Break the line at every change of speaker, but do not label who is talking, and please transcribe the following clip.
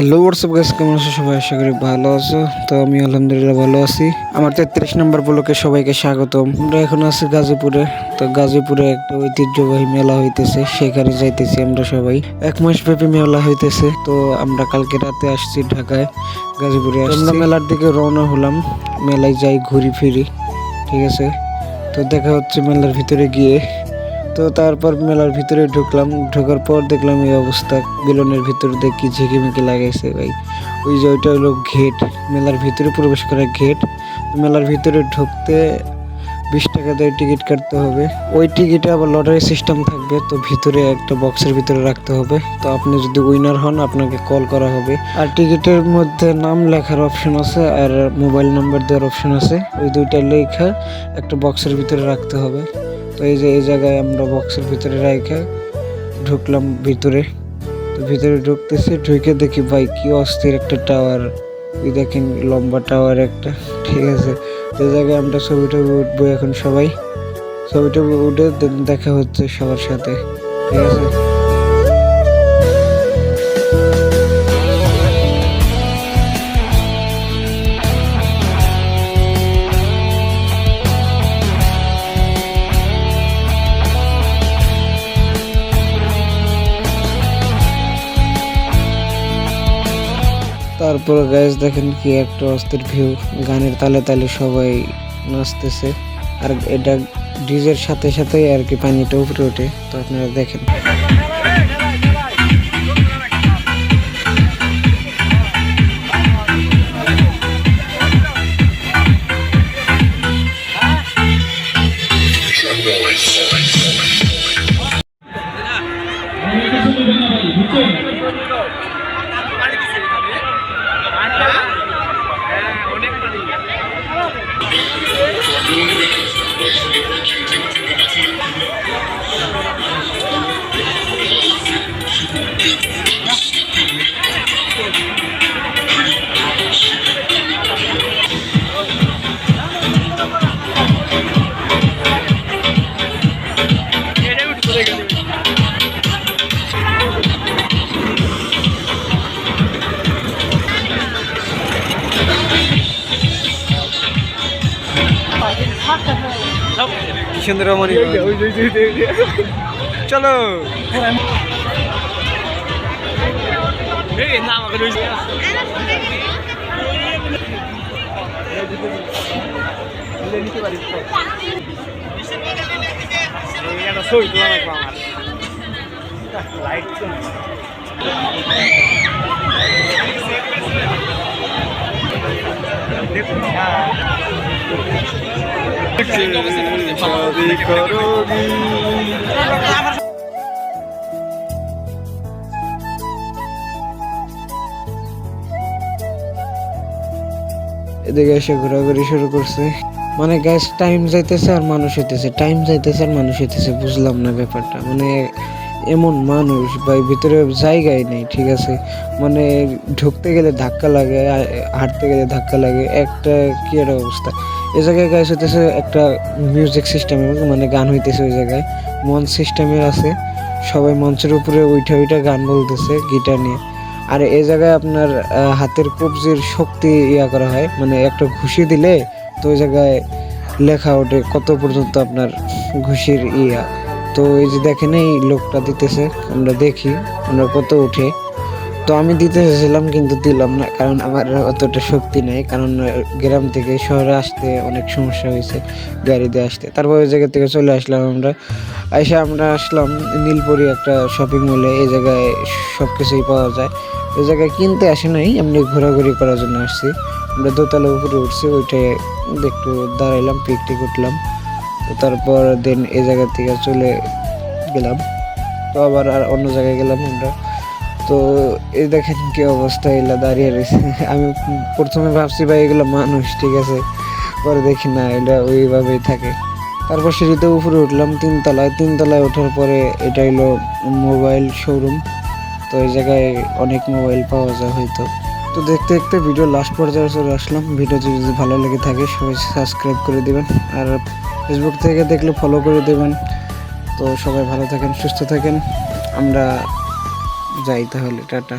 Hello WhatsApp guys, কেমন আছো সবাই? আশা করি ভালো আছো। তো আমি আলহামদুলিল্লাহ ভালো আছি। আমার 33 নম্বর ব্লকে সবাইকে স্বাগতম। আমরা এখন আছি গাজীপুরে। তো গাজীপুরে একটা ঐতিহ্যবাহী মেলা হইতেছে, সেখানে যাইতেছি আমরা সবাই। 1 মাস ব্যাপী মেলা হইতেছে। তো আমরা কালকে রাতে আসছি ঢাকায়, গাজীপুরে আমরা মেলার দিকে রওনা হলাম। মেলায় যাই, ঘুরি ফিরি, ঠিক আছে। তো দেখা হচ্ছে মেলার ভিতরে গিয়ে। তো তারপর মেলার ভিতরে ঢুকলাম, ঢোকার পর দেখলাম এই অবস্থা। বেলুনের ভিতর দেখি ঝিকিমিকি লাগাইছে ভাই। ওই যে ওইটা হলো গেট, মেলার ভিতরে প্রবেশ করার গেট। মেলার ভিতরে ঢুকতে 20 টাকা দিয়ে টিকিট কাটতে হবে। ওই টিকিটে আবার লটারি সিস্টেম থাকবে, তো ভিতরে একটা বক্সের ভিতরে রাখতে হবে। তো আপনি যদি উইনার হন আপনাকে কল করা হবে। আর টিকিটের মধ্যে নাম লেখার অপশন আছে আর মোবাইল নাম্বার দেওয়ার অপশন আছে। ওই দুইটা লেখা একটা বক্সের ভিতরে রাখতে হবে। তো এই যে এই জায়গায় আমরা বক্সের ভিতরে রাখা ঢুকলাম ভিতরে। তো ভিতরে ঢুকতেছি, ঢুকে দেখি ভাই কি অস্থির একটা টাওয়ার। ওই দেখেন লম্বা টাওয়ার একটা, ঠিক আছে। তো জায়গায় আমরা ছবিটা উঠবো এখন সবাই। ছবিটা উঠে দেখা হচ্ছে সবার সাথে, ঠিক আছে। তারপর গাইস দেখেন কি একটা অস্থির ভিউ, গানের তালে তালে সবাই নাচতেছে। আর এটা ডিজের সাথে সাথে আর কি পানিটা উপরে ওঠে, তো আপনারা দেখেন। সুন্দর রমণী, চলো এদিকে এসে ঘোরাঘুরি শুরু করছে। মানে গ্যাস টাইম যাইতেছে আর মানুষ হইতেছে, টাইম যাইতেছে আর মানুষ হইতেছে, বুঝলাম না ব্যাপারটা। মানে এমন মানুষ ভাই, ভিতরে জায়গায় নেই, ঠিক আছে। মানে ঢুকতে গেলে ধাক্কা লাগে, হাঁটতে গেলে ধাক্কা লাগে, একটা কি একটা অবস্থা। এই জায়গায় গাইস হইতেছে একটা মিউজিক সিস্টেমের, মানে গান হইতেছে ওই জায়গায়। মঞ্চ সিস্টেমের আছে, সবাই মঞ্চের উপরে উঠে উঠে গান বলতেছে গিটার নিয়ে। আর এই জায়গায় আপনার হাতের কবজির শক্তি ইয়া করা হয়, মানে একটা ঘুষি দিলে তো ওই জায়গায় লেখা ওঠে কত পর্যন্ত আপনার ঘুষির ইয়া। তো এই যে দেখেন এই লোকটা দিতেছে, আমরা দেখি আমরা কত উঠে। তো আমি দিতে চেয়েছিলাম কিন্তু দিলাম না, কারণ আমার অতটা শক্তি নেই। কারণ গ্রাম থেকে শহরে আসতে অনেক সমস্যা হয়েছে গাড়ি দিয়ে আসতে। তারপর ওই জায়গা থেকে চলে আসলাম আমরা। আমরা আসলাম নীলপরি একটা শপিং মলে। এই জায়গায় সব কিছুই পাওয়া যায়। এই জায়গায় কিনতে আসি নাই, এমনি ঘোরাঘুরি করার জন্য আসছি। আমরা দোতলার উপরে উঠছি, ওইটাই একটু দাঁড়াইলাম, পিকনিক উঠলাম। তো তারপর দেন এই জায়গা থেকে চলে গেলাম। তো আবার আর অন্য জায়গায় গেলাম আমরা। তো এই দেখেন কি অবস্থা, এগুলা দাঁড়িয়ে রয়েছে। আমি প্রথমে ভাবছি ভাই এগুলো মানুষ, ঠিক আছে। পরে দেখি না, এটা ওইভাবেই থাকে। তারপর সিঁড়িতে উপরে উঠলাম তিনতলায় ওঠার পরে এটা হলো মোবাইল শোরুম। তো এই জায়গায় অনেক মোবাইল পাওয়া যায় হয়তো। তো দেখতে দেখতে ভিডিও লাস্ট পর্যায়ে চলে আসলাম। ভিডিওটি যদি ভালো লেগে থাকে সবাই সাবস্ক্রাইব করে দিবেন, আর ফেসবুক থেকে দেখলে ফলো করে দেবেন। তো সবাই ভালো থাকেন, সুস্থ থাকেন। আমরা যাই তাহলে, টাটা।